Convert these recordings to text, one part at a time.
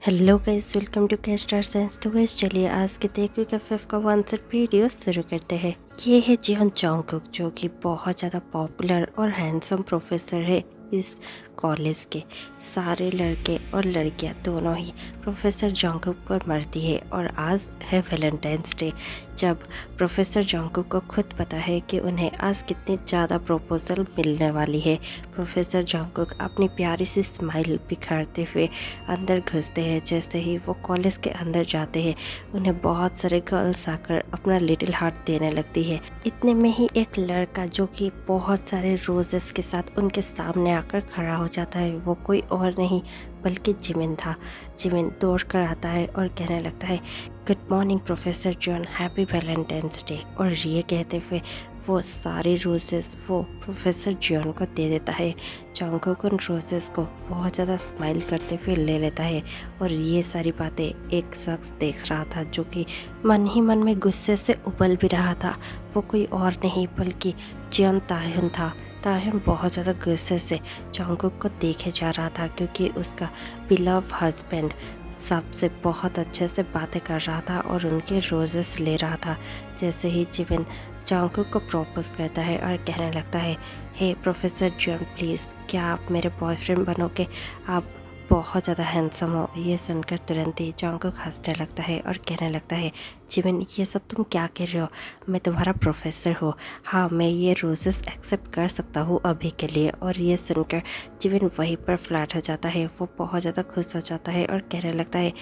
Hello guys, welcome to के star signs. तो guys चलिए आज के देखिए का फिफ्थ का आंसर वीडियो शुरू करते हैं। ये है जिहोन जंगकुक, जो कि बहुत ज़्यादा पॉपुलर और हैंडसम प्रोफेसर है इस कॉलेज के। सारे लड़के और लड़कियां दोनों ही प्रोफेसर जंगकुक पर मरती है। और आज है वैलेंटाइंस डे, जब प्रोफेसर जंगकुक को खुद पता है कि उन्हें आज कितनी ज़्यादा प्रपोजल मिलने वाली है। प्रोफेसर जंगकुक अपनी प्यारी सी स्माइल बिखारते हुए अंदर घुसते हैं। जैसे ही वो कॉलेज के अंदर जाते हैं, उन्हें बहुत सारे गर्ल्स आकर अपना लिटिल हार्ट देने लगती है। इतने में ही एक लड़का जो कि बहुत सारे रोजेस के साथ उनके सामने आकर खड़ा हो जाता है। वो कोई और नहीं बल्कि जिमिन था। जिमिन दौड़ कर आता है और कहने लगता है, good morning professor John, happy Valentine's day. और ये कहते हुए वो सारे रोजेस वो प्रोफेसर जॉन को दे देता है। जंगकुक उन रोजेस को बहुत ज़्यादा स्माइल करते हुए ले लेता है। और ये सारी बातें एक शख्स देख रहा था, जो कि मन ही मन में गुस्से से उबल भी रहा था। वो कोई और नहीं बल्कि जियोन ताह्युन था। ताह्युन बहुत ज़्यादा गुस्से से जंगकुक को देखे जा रहा था, क्योंकि उसका बिलव हस्बैंड सबसे बहुत अच्छे से बातें कर रहा था और उनके रोजेस ले रहा था। जैसे ही जिमिन जंगकुक को प्रपोज करता है और कहने लगता है, हे प्रोफेसर जॉन, प्लीज़ क्या आप मेरे बॉयफ्रेंड बनोगे? आप बहुत ज़्यादा हैंडसम हो। ये सुनकर तुरंत ही जंगकुक हंसने लगता है और कहने लगता है, जिमिन ये सब तुम क्या कह रहे हो? मैं तुम्हारा प्रोफेसर हूँ। हाँ, मैं ये रोजेस एक्सेप्ट कर सकता हूँ अभी के लिए। और ये सुनकर जिमिन वहीं पर फ्लैट हो जाता है। वो बहुत ज़्यादा खुश हो जाता है और कहने लगता है,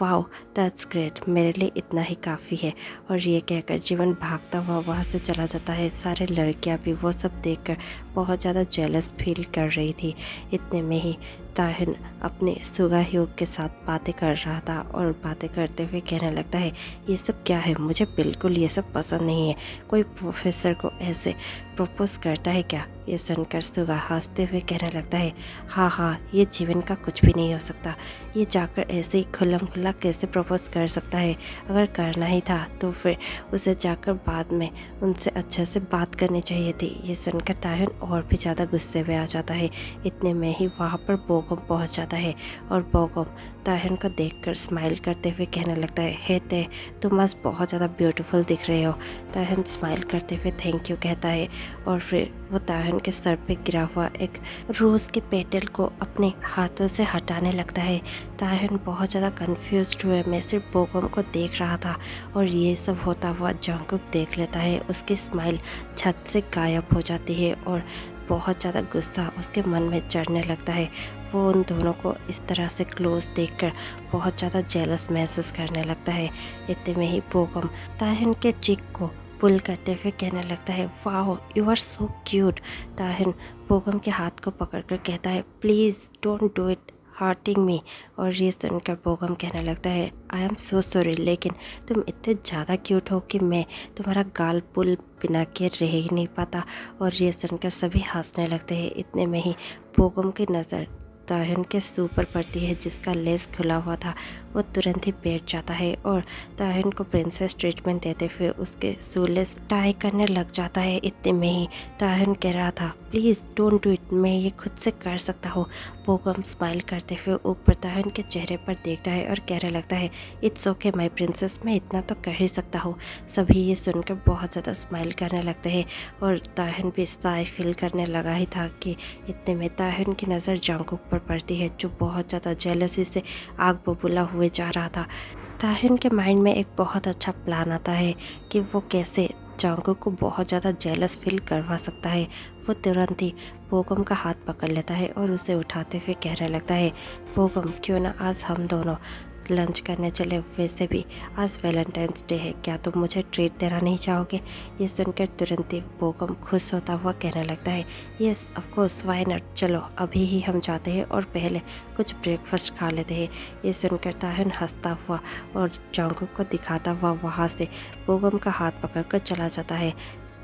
वाओ दैट्स ग्रेट, मेरे लिए इतना ही काफ़ी है। और ये कहकर जीवन भागता हुआ वहाँ से चला जाता है। सारे लड़कियाँ भी वो सब देखकर बहुत ज़्यादा जेलस फील कर रही थी। इतने में ही ताहिन अपने सुगा ह्यूग के साथ बातें कर रहा था और बातें करते हुए कहने लगता है, ये सब क्या है? मुझे बिल्कुल ये सब पसंद नहीं है। कोई प्रोफेसर को ऐसे प्रपोज करता है क्या? ये सुनकर सुगा हंसते हुए कहने लगता है, हाँ हाँ, ये जीवन का कुछ भी नहीं हो सकता। ये जाकर ऐसे ही खुल्लम खुल्ला कैसे प्रपोज कर सकता है? अगर करना ही था तो फिर उसे जाकर बाद में उनसे अच्छे से बात करनी चाहिए थी। ये सुनकर ताहिन और भी ज़्यादा गुस्से में आ जाता है। इतने में ही वहाँ पर बोगम पहुँच जाता है और बोगम ताहिन को देखकर स्माइल करते हुए कहने लगता है, हे ते, तुम आज बहुत ज़्यादा ब्यूटीफुल दिख रहे हो। ताहिन स्माइल करते हुए थैंक यू कहता है और फिर वो ताहिन के सर पे गिरा हुआ एक रोज़ के पेटल को अपने हाथों से हटाने लगता है। ताहिन बहुत ज़्यादा कंफ्यूज्ड हुए मैं सिर्फ बोगम को देख रहा था। और ये सब होता हुआ जंगकुक देख लेता है। उसकी स्माइल छत से गायब हो जाती है और बहुत ज़्यादा गुस्सा उसके मन में चढ़ने लगता है। वो उन दोनों को इस तरह से क्लोज देखकर बहुत ज़्यादा जेलस महसूस करने लगता है। इतने में ही बोगम ताहिन के चिक को पुल करते हुए कहने लगता है, वाह यू आर सो क्यूट। ताहिन बोगम के हाथ को पकड़कर कहता है, please don't do it hurting me. और ये सुनकर बोगम कहने लगता है, आई एम सो सॉरी, लेकिन तुम इतने ज़्यादा क्यूट हो कि मैं तुम्हारा गाल पुल बिना के रह ही नहीं पाता। और ये सुनकर सभी हंसने लगते हैं। इतने में ही बोगम की नज़र ताहिन के शू पर पड़ती है, जिसका लेस खुला हुआ था। वो तुरंत ही बैठ जाता है और ताहिन को प्रिंसेस ट्रीटमेंट देते हुए उसके शूलेस टाई करने लग जाता है। इतने में ही ताहिन कह रहा था, प्लीज़ डोंट डू इट, मैं ये खुद से कर सकता हूँ। बोगम स्माइल करते हुए ऊपर ताहिन के चेहरे पर देखता है और कहने लगता है, इट्स ओके माई प्रिंसेस, मैं इतना तो कर ही सकता हूँ। सभी ये सुनकर बहुत ज़्यादा स्माइल करने लगते हैं और ताहिन भी साय फील करने लगा ही था कि इतने में ताहिन की नज़र जंगकुक पर पड़ती है, जो बहुत ज़्यादा जेलसी से आग बबूला हुए जा रहा था। ताहिन के माइंड में एक बहुत अच्छा प्लान आता है कि वो कैसे जंगकुक को बहुत ज़्यादा जेलस फील करवा सकता है। वो तुरंत ही बोगम का हाथ पकड़ लेता है और उसे उठाते हुए कहने लगता है, बोगम क्यों ना आज हम दोनों लंच करने चले? वैसे भी आज वैलेंटाइंस डे है, क्या तुम मुझे ट्रीट देना नहीं चाहोगे? ये सुनकर तुरंत ही बोगम खुश होता हुआ कहने लगता है, yes of course, why not, चलो अभी ही हम जाते हैं और पहले कुछ ब्रेकफास्ट खा लेते हैं। ये सुनकर ताहिन हंसता हुआ और जंगकुक को दिखाता हुआ वहाँ से बोगम का हाथ पकड़कर चला जाता है।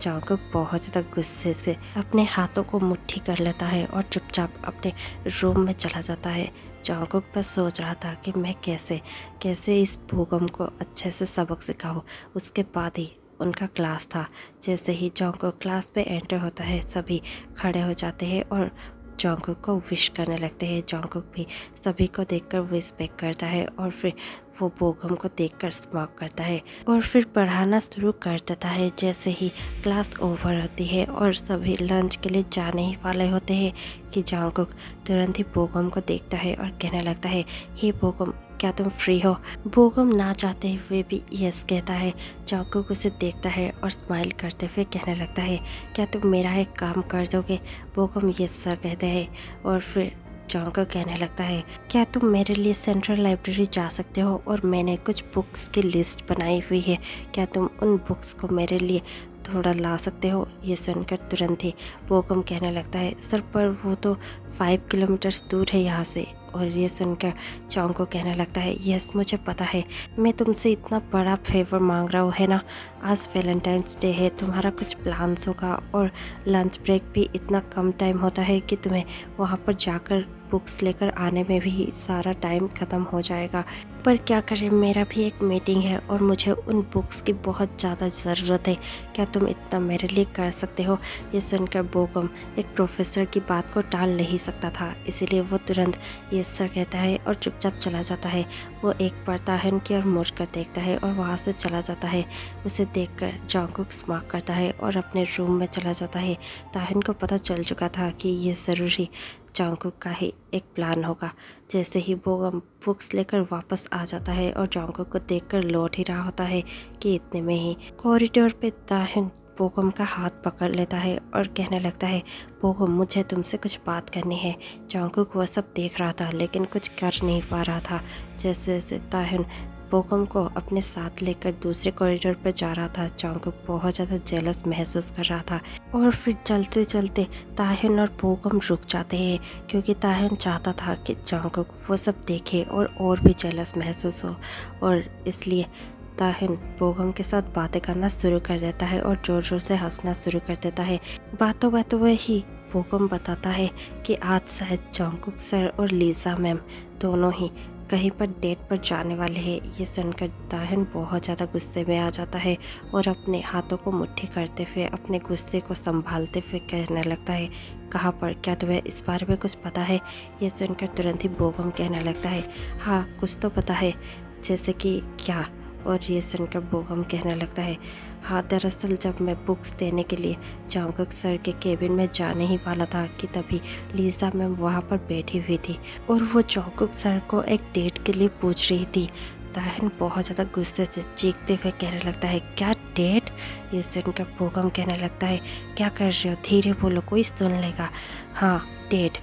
जंगकुक बहुत ज़्यादा गुस्से से अपने हाथों को मुट्ठी कर लेता है और चुपचाप अपने रूम में चला जाता है। जंगकुक बस सोच रहा था कि मैं कैसे कैसे इस बोगम को अच्छे से सबक सिखाऊं। उसके बाद ही उनका क्लास था। जैसे ही जंगकुक क्लास पे एंटर होता है, सभी खड़े हो जाते हैं और जॉन्गकुक को विश करने लगते हैं। जॉन्गकुक भी सभी को देखकर विश बैक करता है और फिर वो बोगम को देखकर स्माइल करता है और फिर पढ़ाना शुरू कर देता है। जैसे ही क्लास ओवर होती है और सभी लंच के लिए जाने ही वाले होते हैं कि जॉन्गकुक तुरंत ही बोगम को देखता है और कहने लगता है, हे बोगम, क्या तुम फ्री हो? बोगम ना चाहते हुए भी यस कहता है। जॉन्गकुक उसे देखता है और स्माइल करते हुए कहने लगता है, क्या तुम मेरा एक काम कर दोगे? बोगम यस सर कहते हैं और फिर जॉन्गकुक कहने लगता है, क्या तुम मेरे लिए सेंट्रल लाइब्रेरी जा सकते हो और मैंने कुछ बुक्स की लिस्ट बनाई हुई है, क्या तुम उन बुक्स को मेरे लिए थोड़ा ला सकते हो? ये सुनकर तुरंत ही बोगम कहने लगता है, सर पर वो तो 5 किलोमीटर्स दूर है यहाँ से। और ये सुनकर जॉन्गकुक कहने लगता है, यस मुझे पता है, मैं तुमसे इतना बड़ा फेवर मांग रहा हूँ है ना। आज वैलेंटाइंस डे है, तुम्हारा कुछ प्लान्स होगा और लंच ब्रेक भी इतना कम टाइम होता है कि तुम्हें वहाँ पर जाकर बुक्स लेकर आने में भी सारा टाइम ख़त्म हो जाएगा। पर क्या करें, मेरा भी एक मीटिंग है और मुझे उन बुक्स की बहुत ज़्यादा ज़रूरत है, क्या तुम इतना मेरे लिए कर सकते हो? ये सुनकर बोगम एक प्रोफेसर की बात को टाल नहीं सकता था, इसीलिए वो तुरंत ये सर कहता है और चुपचाप चला जाता है। वो एक बार ताहिन की ओर मुड़ कर देखता है और वहाँ से चला जाता है। उसे देखकर जॉन्गकुक स्माइल करता है और अपने रूम में चला जाता है। ताहिन को पता चल चुका था कि ये ज़रूरी जॉन्गकुक का ही एक प्लान होगा। जैसे ही बोगम बुक्स लेकर वापस आ जाता है और जॉन्गकुक को देखकर लौट ही रहा होता है कि इतने में ही कॉरिडोर पे ताहिन बोगम का हाथ पकड़ लेता है और कहने लगता है, बोगम मुझे तुमसे कुछ बात करनी है। जॉन्गकुक वह सब देख रहा था लेकिन कुछ कर नहीं पा रहा था। जैसे जैसे ताहिन बोगम को अपने साथ लेकर दूसरे कॉरिडोर पर जा रहा था, जॉन्गकुक बहुत ज़्यादा जेलस महसूस कर रहा था और फिर चलते चलते ताहिन और बोगम रुक जाते हैं क्योंकि ताहिन चाहता था कि जॉन्गकुक वो सब देखे और भी जेलस महसूस हो और इसलिए ताहिन बोगम के साथ बातें करना शुरू कर देता है और ज़ोर ज़ोर से हंसना शुरू कर देता है। बातों बातों में ही बोगम बताता है कि आज शायद जॉन्गकुक सर और लीजा मैम दोनों ही कहीं पर डेट पर जाने वाले हैं। ये सुनकर ताहिन बहुत ज़्यादा गुस्से में आ जाता है और अपने हाथों को मुट्ठी करते हुए अपने गुस्से को संभालते हुए कहने लगता है, कहाँ पर, क्या तुम्हें इस बारे में कुछ पता है? ये सुनकर तुरंत ही बोगम कहने लगता है, हाँ कुछ तो पता है। जैसे कि क्या? और ये सुनकर बोगम कहने लगता है, हाँ दरअसल जब मैं बुक्स देने के लिए जॉन्गकुक सर के केबिन में जाने ही वाला था कि तभी लीजा मैम वहाँ पर बैठी हुई थी और वो जॉन्गकुक सर को एक डेट के लिए पूछ रही थी। ताहिन बहुत ज़्यादा गुस्से से चीखते हुए कहने लगता है, क्या डेट? ये सुनकर बोगम कहने लगता है, क्या कर रहे हो, धीरे बोलो कोई सुन लेगा। हाँ डेट,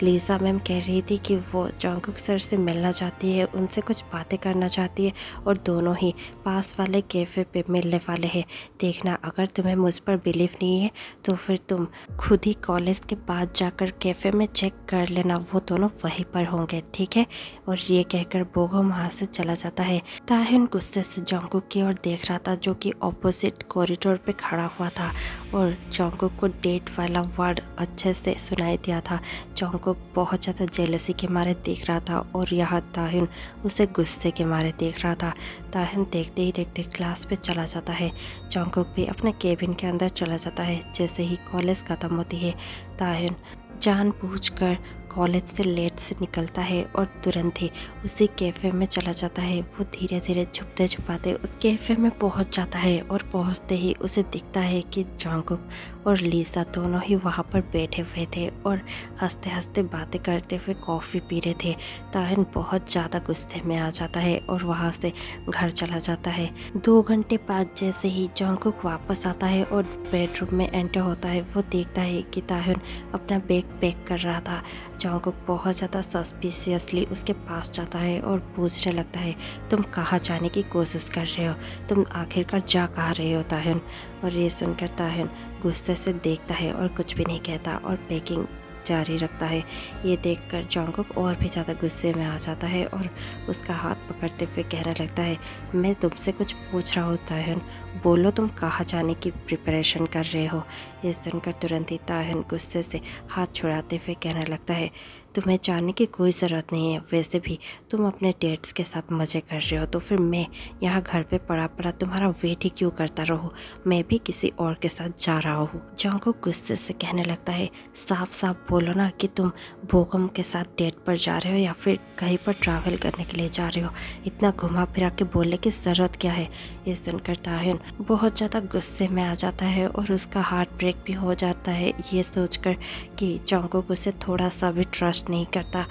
लीजा मैम कह रही थी कि वो जॉन्गकुक सर से मिलना चाहती है, उनसे कुछ बातें करना चाहती है और दोनों ही पास वाले कैफ़े पे मिलने वाले हैं। देखना, अगर तुम्हें मुझ पर बिलीव नहीं है तो फिर तुम खुद ही कॉलेज के बाद जाकर कैफ़े में चेक कर लेना, वो दोनों वहीं पर होंगे, ठीक है? और ये कहकर बोगम वहाँ से चला जाता है। ताहिन गुस्से से जॉन्गकुक की ओर देख रहा था जो कि ऑपोजिट कॉरिडोर पे खड़ा हुआ था और जॉन्गकुक को डेट वाला वर्ड अच्छे से सुनाई दिया था। जॉन्गकुक बहुत ज़्यादा जेलसी के मारे देख रहा था और यहाँ ताहिन उसे गुस्से के मारे देख रहा था। ताहिन देखते ही देखते क्लास पे चला जाता है। जॉन्गकुक भी अपने केबिन के अंदर चला जाता है। जैसे ही कॉलेज ख़त्म होती है, ताहिन जानबूझकर कॉलेज से लेट से निकलता है और तुरंत ही उसी कैफ़े में चला जाता है। वो धीरे धीरे छुपते छुपाते उस कैफ़े में पहुंच जाता है और पहुंचते ही उसे दिखता है कि जॉन्गकुक और लीजा दोनों ही वहां पर बैठे हुए थे और हंसते हंसते बातें करते हुए कॉफ़ी पी रहे थे। ताहिन बहुत ज़्यादा गुस्से में आ जाता है और वहां से घर चला जाता है। 2 घंटे बाद जैसे ही जॉन्गकुक वापस आता है और बेडरूम में एंटर होता है, वो देखता है कि ताहिन अपना बैग पैक कर रहा था। जॉन्गकुक बहुत ज़्यादा सस्पिशियसली उसके पास जाता है और पूछने लगता है, तुम कहाँ जाने की कोशिश कर रहे हो? तुम आखिरकार जा कहाँ रहे हो ताहिन? और ये सुनकर ताहिन गुस्से से देखता है और कुछ भी नहीं कहता और पैकिंग जारी रखता है। ये देखकर जॉन्गकुक और भी ज़्यादा गुस्से में आ जाता है और उसका हाथ पकड़ते हुए कहने लगता है, मैं तुमसे कुछ पूछ रहा हूँ ताहिन, बोलो तुम कहाँ जाने की प्रिपरेशन कर रहे हो? ये सुनकर तुरंत ही ताहिन गुस्से से हाथ छुड़ाते हुए कहने लगता है, तुम्हें जाने की कोई ज़रूरत नहीं है, वैसे भी तुम अपने डेट्स के साथ मज़े कर रहे हो, तो फिर मैं यहाँ घर पे पड़ा पड़ा तुम्हारा वेट ही क्यों करता रहूँ, मैं भी किसी और के साथ जा रहा हूँ। जंगकुक गुस्से से कहने लगता है, साफ साफ बोलो ना कि तुम बोगम के साथ डेट पर जा रहे हो या फिर कहीं पर ट्रैवल करने के लिए जा रहे हो, इतना घुमा फिरा के बोलने की ज़रूरत क्या है। ये सुनकर ताहिन बहुत ज़्यादा गुस्से में आ जाता है और उसका हार्ट ब्रेक भी हो जाता है, ये सोचकर कि जंगकुक उसे थोड़ा सा भी ट्रस्ट नहीं करता।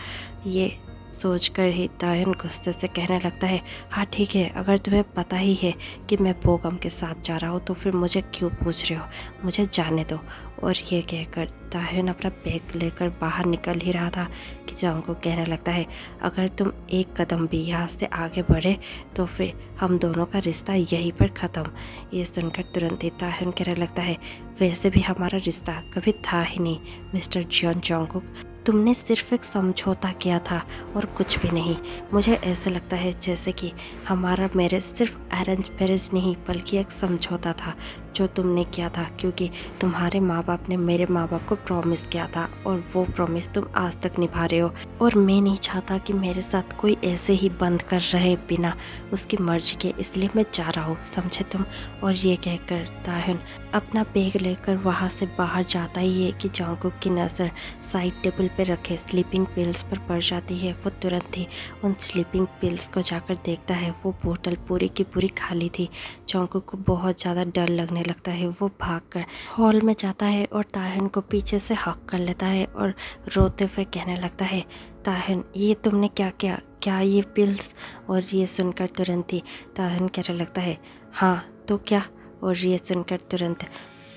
ये सोचकर ही ताहिन गुस्से से कहने लगता है, हाँ ठीक है, अगर तुम्हें पता ही है कि मैं बोगम के साथ जा रहा हूँ तो फिर मुझे क्यों पूछ रहे हो, मुझे जाने दो। और ये कहकर ताहिन अपना बैग लेकर बाहर निकल ही रहा था कि जंगकुक कहने लगता है, अगर तुम एक कदम भी यहाँ से आगे बढ़े तो फिर हम दोनों का रिश्ता यहीं पर ख़त्म। ये सुनकर तुरंत ही ताहिन कहने लगता है, वैसे भी हमारा रिश्ता कभी था ही नहीं मिस्टर जियोन जंगकुक, तुमने सिर्फ एक समझौता किया था और कुछ भी नहीं। मुझे ऐसे लगता है जैसे कि हमारा मैरिज सिर्फ अरेंज मैरिज नहीं बल्कि एक समझौता था जो तुमने किया था, क्योंकि तुम्हारे माँ बाप ने मेरे माँ बाप को प्रॉमिस किया था और वो प्रॉमिस तुम आज तक निभा रहे हो, और मैं नहीं चाहता कि मेरे साथ कोई ऐसे ही बंद कर रहे बिना उसकी मर्जी के, इसलिए मैं जा रहा हूँ, समझे तुम। और ये कहकर ताहिन अपना बैग लेकर वहाँ से बाहर जाता ही है कि जंगकुक की नज़र साइड टेबल पे रखे स्लीपिंग पिल्स पर पड़ जाती है। वो तुरंत ही उन स्लीपिंग पिल्स को जाकर देखता है, वो बोतल पूरी की पूरी खाली थी। जंगकुक को बहुत ज़्यादा डर लगने लगता है, वो भागकर हॉल में जाता है और ताहिन को पीछे से हक कर लेता है और रोते हुए कहने लगता है, ताहिन ये तुमने क्या किया, क्या ये पिल्स। और ये सुनकर तुरंत ही ताहिन कहने लगता है, हाँ तो क्या। और ये सुनकर तुरंत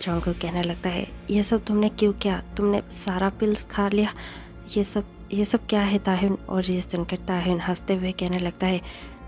जंगकुक कहने लगता है, ये सब तुमने क्यों किया, तुमने सारा पिल्स खा लिया, ये सब क्या है ताहिन। और ये सुनकर ताहिन हंसते हुए कहने लगता है,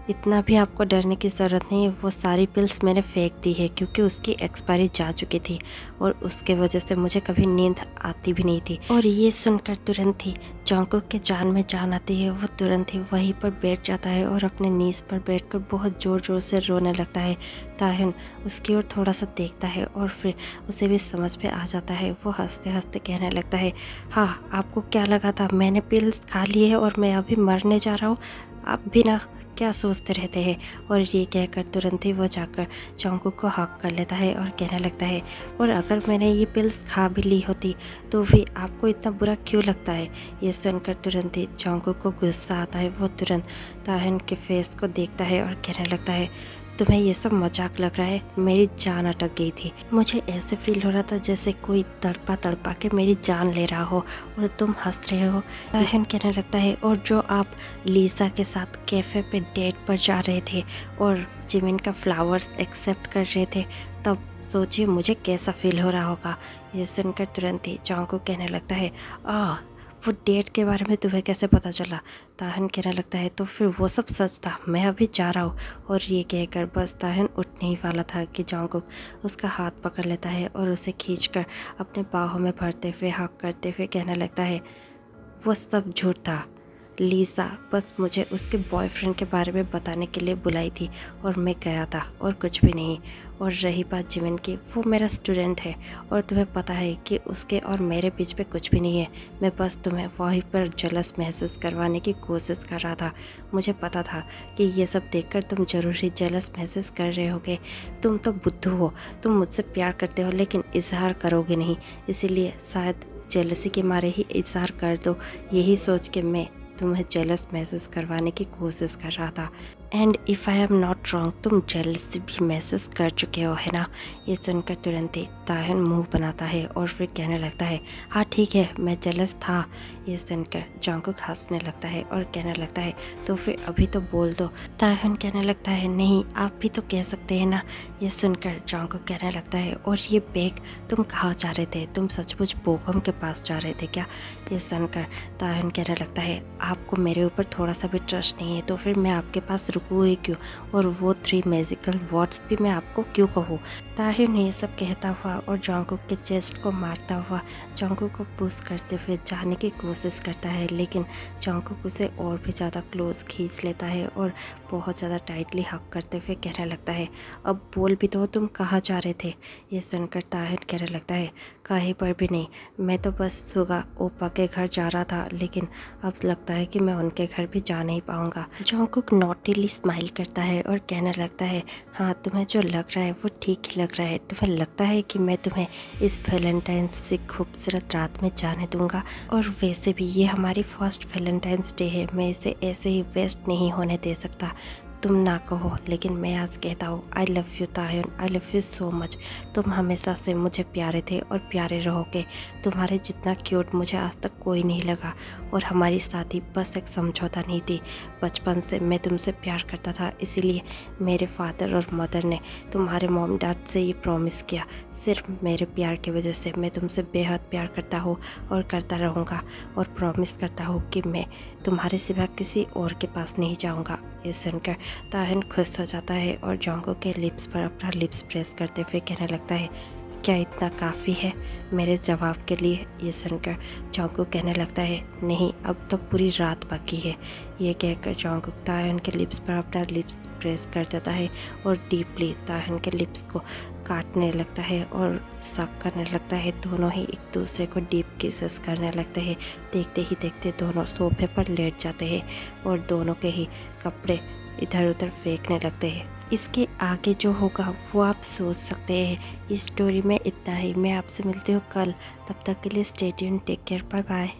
इतना भी आपको डरने की ज़रूरत नहीं है, वो सारी पिल्स मैंने फेंक दी है क्योंकि उसकी एक्सपायरी जा चुकी थी और उसके वजह से मुझे कभी नींद आती भी नहीं थी। और ये सुनकर तुरंत ही जंगकुक के जान में जान आती है, वो तुरंत ही वहीं पर बैठ जाता है और अपने नीज पर बैठकर बहुत ज़ोर ज़ोर से रोने लगता है। ताहिन उसकी ओर थोड़ा सा देखता है और फिर उसे भी समझ में आ जाता है, वो हंसते हंसते कहने लगता है, हाँ आपको क्या लगा था मैंने पिल्स खा ली है और मैं अभी मरने जा रहा हूँ, आप भी ना क्या सोचते रहते हैं। और ये कहकर तुरंत ही वो जाकर जंगकुक को हक कर लेता है और कहने लगता है, और अगर मैंने ये पिल्स खा भी ली होती तो भी आपको इतना बुरा क्यों लगता है। ये सुनकर तुरंत ही जंगकुक को गुस्सा आता है, वो तुरंत ताहिन के फेस को देखता है और कहने लगता है, तुम्हें ये सब मजाक लग रहा है, मेरी जान अटक गई थी, मुझे ऐसे फील हो रहा था जैसे कोई तड़पा तड़पा के मेरी जान ले रहा हो और तुम हंस रहे हो। ताहिन कहने लगता है, और जो आप लीसा के साथ कैफ़े पे डेट पर जा रहे थे और जिमिन का फ्लावर्स एक्सेप्ट कर रहे थे, तब सोचिए मुझे कैसा फील हो रहा होगा। ये सुनकर तुरंत ही जंगकुक कहने लगता है, वो डेट के बारे में तुम्हें कैसे पता चला। ताहिन कहने लगता है, तो फिर वो सब सच था, मैं अभी जा रहा हूँ। और ये कहकर बस ताहिन उठने ही वाला था कि जंगकुक उसका हाथ पकड़ लेता है और उसे खींचकर अपने बाहों में भरते हुए हक करते हुए कहने लगता है, वो सब झूठ था, लीसा बस मुझे उसके बॉयफ्रेंड के बारे में बताने के लिए बुलाई थी और मैं गया था और कुछ भी नहीं। और रही बात जिमिन की, वो मेरा स्टूडेंट है और तुम्हें पता है कि उसके और मेरे बीच में कुछ भी नहीं है, मैं बस तुम्हें वहीं पर जलस महसूस करवाने की कोशिश कर रहा था। मुझे पता था कि ये सब देखकर तुम ज़रूर ही जलस महसूस कर रहे होगे, तुम तो बुद्धू हो, तुम मुझसे प्यार करते हो लेकिन इजहार करोगे नहीं, इसीलिए शायद जेलसी के मारे ही इजहार कर दो, यही सोच के मैं तुम्हें जेलस महसूस करवाने की कोशिश कर रहा था। And if I am not wrong, तुम जेलसी भी महसूस कर चुके हो है ना। ये सुनकर तुरंत ही ताहिन मुंह बनाता है और फिर कहने लगता है, हाँ ठीक है मैं जेलस था। ये सुनकर जंगकुक हंसने लगता है और कहने लगता है, तो फिर अभी तो बोल दो। ताहिन कहने लगता है, नहीं आप भी तो कह सकते हैं ना। ये सुनकर जंगकुक कहने लगता है, और ये बैग तुम कहाँ जा रहे थे, तुम सचमुच बोगम के पास जा रहे थे क्या। ये सुनकर ताहिन कहने लगता है, आपको मेरे ऊपर थोड़ा सा भी ट्रस्ट नहीं है तो फिर मैं आपके पास रुकूँ ही क्यों, और वो 3 मैजिकल वर्ड्स भी मैं आपको क्यों कहूँ। ताहिन ये सब कहता हुआ और जंगकुक के चेस्ट को मारता हुआ जंगकुक को पुश करते हुए जाने की कोशिश करता है, लेकिन जंगकुक उसे और भी ज़्यादा क्लोज खींच लेता है और बहुत ज़्यादा टाइटली हक करते हुए कहने लगता है, अब बोल भी दो तुम कहाँ जा रहे थे। ये सुनकर ताहिन कहने लगता है, कहीं पर भी नहीं, मैं तो बस सुगा ओपा के घर जा रहा था, लेकिन अब लगता है कि मैं उनके घर भी जा नहीं पाऊंगा। जंगकुक नॉटीली स्माइल करता है और कहने लगता है, हाँ तुम्हें जो लग रहा है वो ठीक ही लग रहा है। तुम्हें लगता है कि मैं तुम्हें इस वैलेंटाइंस से खूबसूरत रात में जाने दूंगा, और वैसे भी ये हमारी फर्स्ट वैलेंटाइंस डे है, मैं इसे ऐसे ही वेस्ट नहीं होने दे सकता। तुम ना कहो लेकिन मैं आज कहता हूँ, I love you Tahin, I love you so much. तुम हमेशा से मुझे प्यारे थे और प्यारे रहोगे। तुम्हारे जितना क्यूट मुझे आज तक कोई नहीं लगा, और हमारी शादी बस एक समझौता नहीं थी। बचपन से मैं तुमसे प्यार करता था, इसीलिए मेरे फादर और मदर ने तुम्हारे मॉम डैड से ये प्रॉमिस किया। सिर्फ मेरे प्यार की वजह से मैं तुमसे बेहद प्यार करता हूँ और करता रहूँगा, और प्रॉमिस करता हूँ कि मैं तुम्हारे सिवा किसी और के पास नहीं जाऊँगा। ये सुनकर ताहिन खुश हो जाता है और जंगकुक के लिप्स पर अपना लिप्स प्रेस करते हुए कहने लगता है, क्या इतना काफ़ी है मेरे जवाब के लिए। ये सुनकर जंगकुक कहने लगता है, नहीं अब तो पूरी रात बाकी है। ये कहकर जंगकुक ताहिन के लिप्स पर अपना लिप्स प्रेस कर देता है और डीपली ताहिन के लिप्स को काटने लगता है और सक करने लगता है। दोनों ही एक दूसरे को डीप किसेस करने लगते हैं। देखते ही देखते दोनों सोफे पर लेट जाते हैं और दोनों के ही कपड़े इधर उधर फेंकने लगते हैं। इसके आगे जो होगा वो आप सोच सकते हैं। इस स्टोरी में इतना ही। मैं आपसे मिलती हूँ कल, तब तक के लिए stay tuned, take care, bye bye.